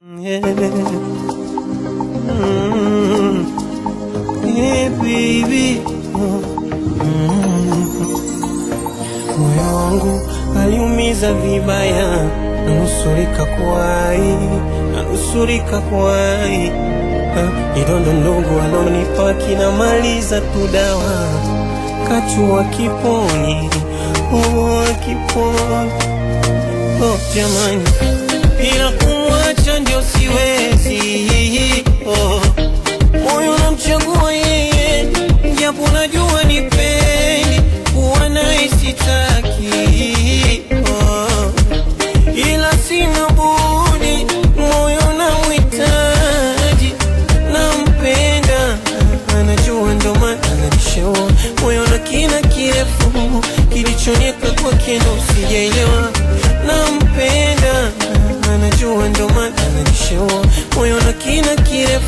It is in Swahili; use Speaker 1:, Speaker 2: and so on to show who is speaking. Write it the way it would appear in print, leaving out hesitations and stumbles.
Speaker 1: Yeah. Yeah, baby. Moyo wangu aliumiza vibaya, nanusurika kwai idondo ndogo alonipa kinamaliza tu dawa, kachua kiponi, kiponi. Oh jamani, bila kumwacha ndio siwezi. Moyo namchagua yeye, japo najua nipendi, kuwa naye sitaki. Ila sina budi, moyo namhitaji, nampenda, anajua ndo maana ananishauri. Moyo na kina kirefu, kilichonieka kwake ndo sijaelewa. Nampenda, anajua ndo maana ananishauri. Moyo na kina kirefu,